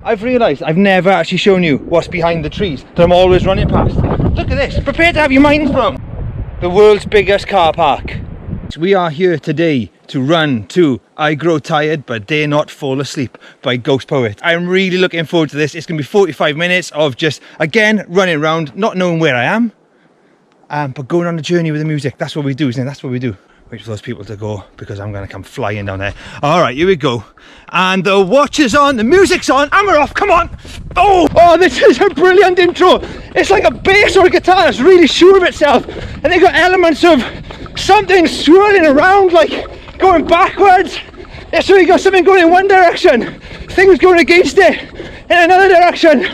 I've realised I've never actually shown you what's behind the trees that I'm always running past. Look at this, prepare to have your mind blown. The world's biggest car park. We are here today to run to I Grow Tired But Dare Not Fall Asleep by Ghostpoet. I'm really looking forward to this. It's going to be 45 minutes of just, again, running around, not knowing where I am, but going on a journey with the music. That's what we do, isn't it? That's what we do. Wait for those people to go because I'm going to come flying down there. All right, here we go. And the watch is on, the music's on, and we're off, come on. Oh, this is a brilliant intro. It's like a bass or a guitar that's really sure of itself. And they got elements of something swirling around, like going backwards. Yeah, so you got something going in one direction, things going against it in another direction.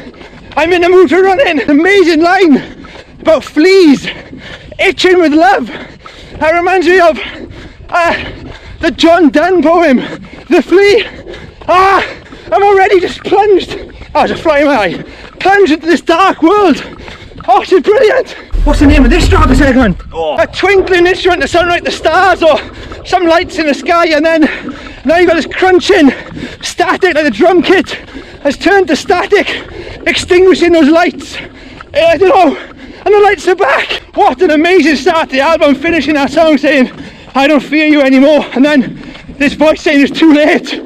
I'm in the mood to run in. Amazing line about fleas itching with love. That reminds me of the John Donne poem, The Flea. I'm already just plunged. Oh, there's a fly in my eye. Plunged into this dark world. Oh, this is brilliant. What's the name of this drop a second? A twinkling instrument to sound like the stars or some lights in the sky, and then now you've got this crunching static, like the drum kit has turned to static, extinguishing those lights. I don't know. And the lights are back. What an amazing start to the album, finishing that song saying, I don't fear you anymore. And then this voice saying it's too late. And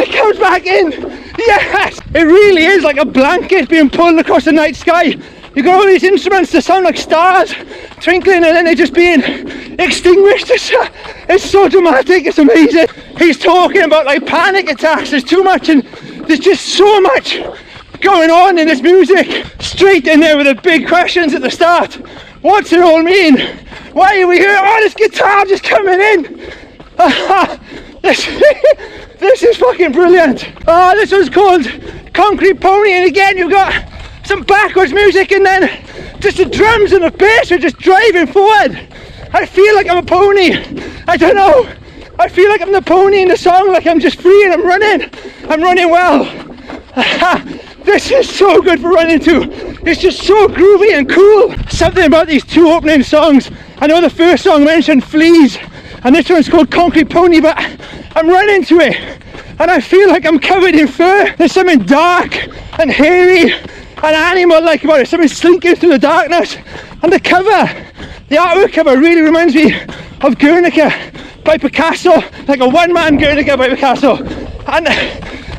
it comes back in. Yes! It really is like a blanket being pulled across the night sky. You've got all these instruments that sound like stars twinkling and then they're just being extinguished. It's so dramatic, it's amazing. He's talking about like panic attacks, there's too much and there's just so much going on in this music. Straight in there with the big questions at the start. What's it all mean? Why are we here? Oh, this guitar just coming in. This is fucking brilliant. This one's called Concrete Pony, and again you've got some backwards music and then just the drums and the bass are just driving forward. I feel like I'm a pony. I don't know. I feel like I'm the pony in the song, like I'm just free and I'm running. I'm running well. This is so good for running to. It's just so groovy and cool. Something about these two opening songs. I know the first song mentioned fleas and this one's called Concrete Pony, but I'm running to it and I feel like I'm covered in fur. There's something dark and hairy and animal-like about it, something slinking through the darkness. And the cover, the artwork cover really reminds me of Guernica by Picasso, like a one-man Guernica by Picasso. And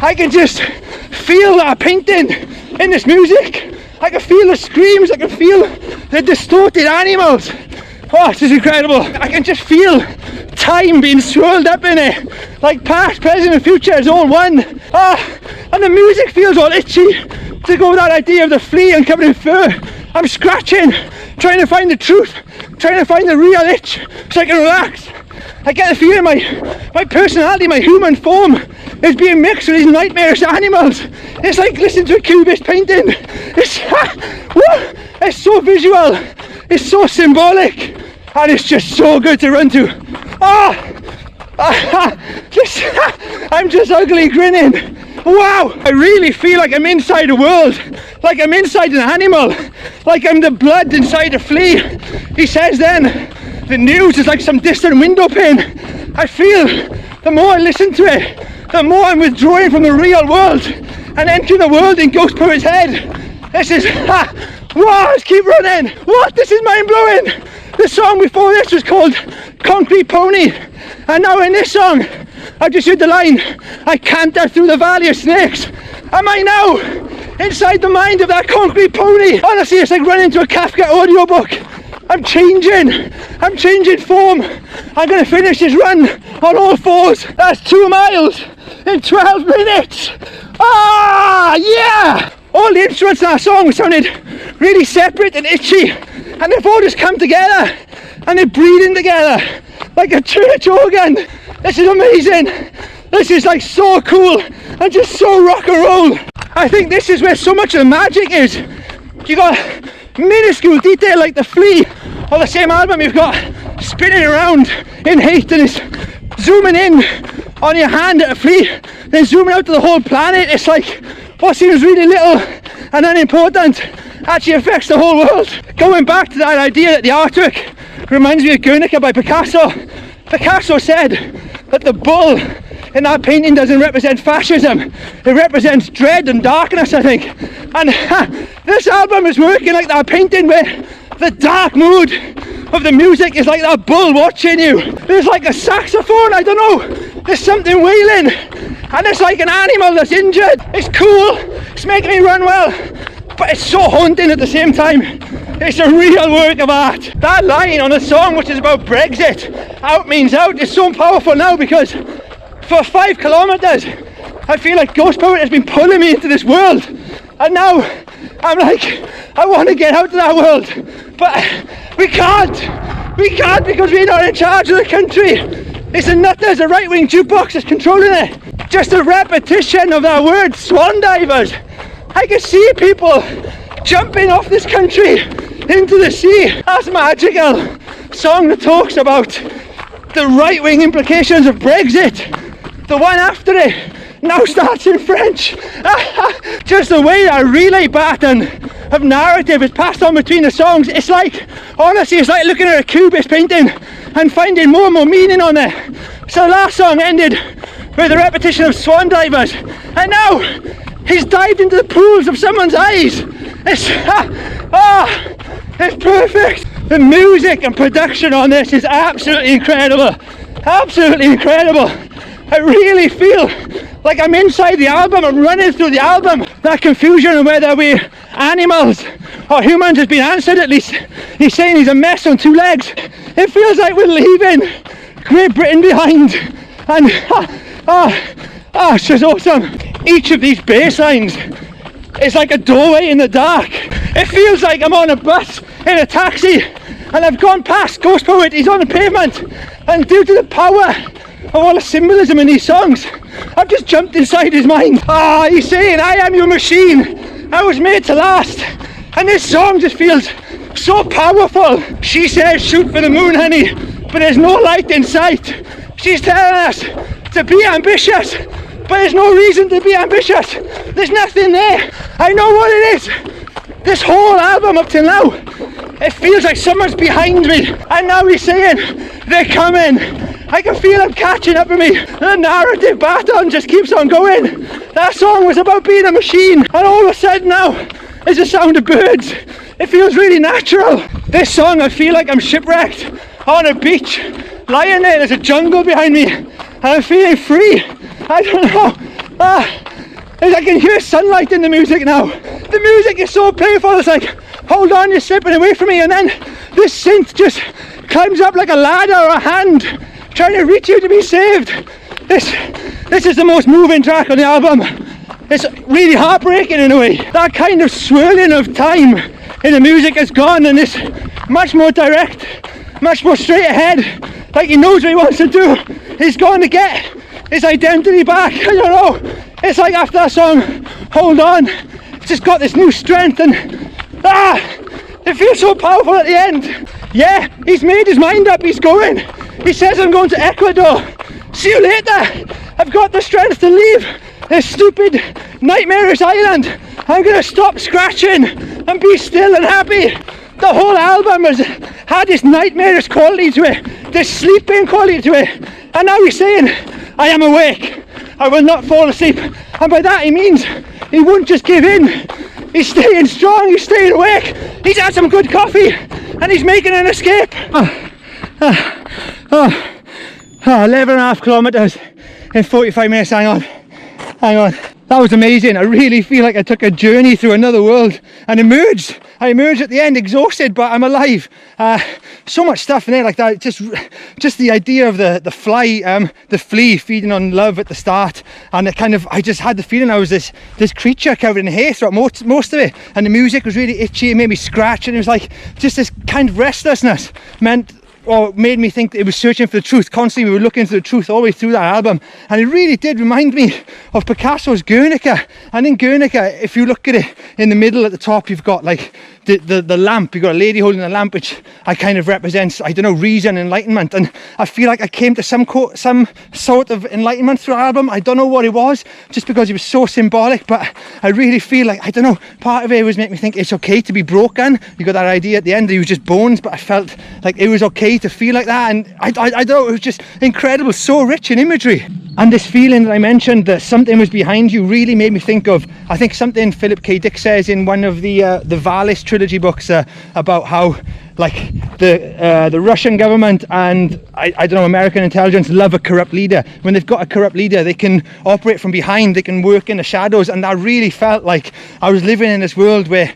I can just feel that painting in this music. I can feel the screams, I can feel the distorted animals. Oh, this is incredible. I can just feel time being swirled up in it. Like past, present and future is all one. And the music feels all itchy to go with that idea of the flea and covered in fur. I'm scratching, trying to find the truth, trying to find the real itch so I can relax. I get the feeling my personality, my human form is being mixed with these nightmarish animals. It's like listening to a cubist painting. It's so visual, it's so symbolic, and it's just so good to run to. I'm just ugly grinning. Wow, I really feel like I'm inside a world, like I'm inside an animal, like I'm the blood inside a flea. He says then, the news is like some distant window pane. I feel the more I listen to it, the more I'm withdrawing from the real world and entering the world in Ghostpoet's head. This is, wow, let's keep running. What, this is mind blowing. The song before this was called Concrete Pony. And now in this song, I've just heard the line, I canter through the valley of snakes. Am I now inside the mind of that concrete pony? Honestly, it's like running to a Kafka audiobook. I'm changing form. I'm going to finish this run on all fours. That's 2 miles in 12 minutes. Yeah! All the instruments in that song sounded really separate and itchy, and they've all just come together and they're breathing together like a church organ. This is amazing. This is like so cool and just so rock and roll. I think this is where so much of the magic is. You got minuscule detail like the flea, or the same album you've got spinning around in hate and it's zooming in on your hand at a flea, then zooming out to the whole planet. It's like what seems really little and unimportant actually affects the whole world. Going back to that idea that the artwork reminds me of Guernica by Picasso. Picasso said that the bull in that painting doesn't represent fascism. It represents dread and darkness, I think. And this album is working like that painting where the dark mood of the music is like that bull watching you. There's like a saxophone, I don't know, there's something wailing, and it's like an animal that's injured. It's cool, it's making me run well, but it's so haunting at the same time. It's a real work of art. That line on a song which is about Brexit, out means out, is so powerful now, because for 5 kilometres I feel like Ghostpoet has been pulling me into this world, and now I'm like, I want to get out of that world, but we can't because we're not in charge of the country. It's a nutters, a right-wing jukebox that's controlling it. Just a repetition of that word, swan divers. I can see people jumping off this country into the sea. That's magical. Song that talks about the right-wing implications of Brexit. The one after it now starts in French. Just the way that relay pattern of narrative is passed on between the songs. It's like, honestly, it's like looking at a cubist painting and finding more and more meaning on there. So the last song ended with a repetition of swan divers, and now he's dived into the pools of someone's eyes. It's it's perfect. The music and production on this is absolutely incredible. Absolutely incredible. I really feel like I'm inside the album, I'm running through the album. That confusion of whether we're animals or humans has been answered at least. He's saying he's a mess on 2 legs. It feels like we're leaving Great Britain behind. And it's just awesome. Each of these bass lines is like a doorway in the dark. It feels like I'm on a bus in a taxi and I've gone past Ghostpoet, he's on the pavement, and due to the power of all the symbolism in these songs, I've just jumped inside his mind. He's saying, I am your machine, I was made to last. And this song just feels so powerful. She says, shoot for the moon, honey, but there's no light in sight. She's telling us to be ambitious, but there's no reason to be ambitious. There's nothing there. I know what it is. This whole album up till now, it feels like someone's behind me, and now he's saying, they're coming. I can feel them catching up with me. The narrative baton just keeps on going. That song was about being a machine, and all of a sudden now, there's the sound of birds. It feels really natural. This song, I feel like I'm shipwrecked on a beach, lying there, there's a jungle behind me, and I'm feeling free. I don't know. I can hear sunlight in the music now. The music is so playful, it's like, hold on, you're slipping away from me, and then this synth just climbs up like a ladder or a hand, trying to reach you to be saved. This is the most moving track on the album. It's really heartbreaking in a way. That kind of swirling of time in the music is gone, and it's much more direct, much more straight ahead, like he knows what he wants to do. He's going to get his identity back. I don't know, it's like after that song, Hold On, it's just got this new strength, and it feels so powerful at the end. Yeah, he's made his mind up, he's going. He says, I'm going to Ecuador, see you later. I've got the strength to leave this stupid nightmarish island. I'm gonna stop scratching and be still and happy. The whole album has had this nightmarish quality to it, this sleeping quality to it, and now he's saying, I am awake, I will not fall asleep. And by that he means he won't just give in. He's staying strong, he's staying awake, he's had some good coffee, and he's making an escape. 11.5 kilometres in 45 minutes, hang on. That was amazing. I really feel like I took a journey through another world and emerged. I emerged at the end exhausted, but I'm alive. So much stuff in there like that. Just the idea of the fly, the flea feeding on love at the start, and I just had the feeling I was this creature covered in hair throughout most of it, and the music was really itchy. It made me scratch, and it was like just this kind of restlessness made me think that it was searching for the truth. Constantly we were looking for the truth all the way through that album, and it really did remind me of Picasso's Guernica. And in Guernica, if you look at it, in the middle at the top you've got like the lamp, you've got a lady holding a lamp, which I kind of represents, I don't know, reason, enlightenment. And I feel like I came to some sort of enlightenment through the album. I don't know what it was, just because it was so symbolic, but I really feel like, I don't know, part of it was make me think it's okay to be broken. You got that idea at the end that he was just bones, but I felt like it was okay okay to feel like that. And I thought it was just incredible, so rich in imagery. And this feeling that I mentioned, that something was behind you, really made me think of, I think, something Philip K. Dick says in one of the Valis trilogy books about how, like, the Russian government and I don't know, American intelligence love a corrupt leader. When they've got a corrupt leader, they can operate from behind, they can work in the shadows. And I really felt like I was living in this world where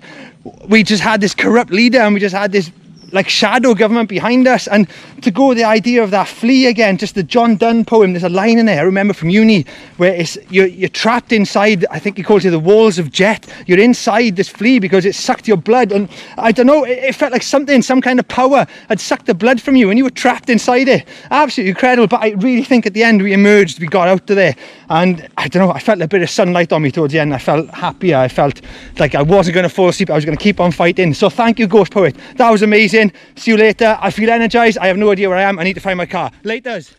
we just had this corrupt leader and we just had this like shadow government behind us. And to go the idea of that flea again, just the John Donne poem, there's a line in there I remember from uni where it's you're trapped inside, I think he calls it the walls of jet. You're inside this flea because it sucked your blood, and I don't know, it felt like some kind of power had sucked the blood from you and you were trapped inside it. Absolutely incredible. But I really think at the end we emerged, we got out of there, and I don't know, I felt a bit of sunlight on me towards the end. I felt happier, I felt like I wasn't going to fall asleep, I was going to keep on fighting. So thank you, Ghostpoet, that was amazing. See you later. I feel energized. I have no idea where I am. I need to find my car. Laters.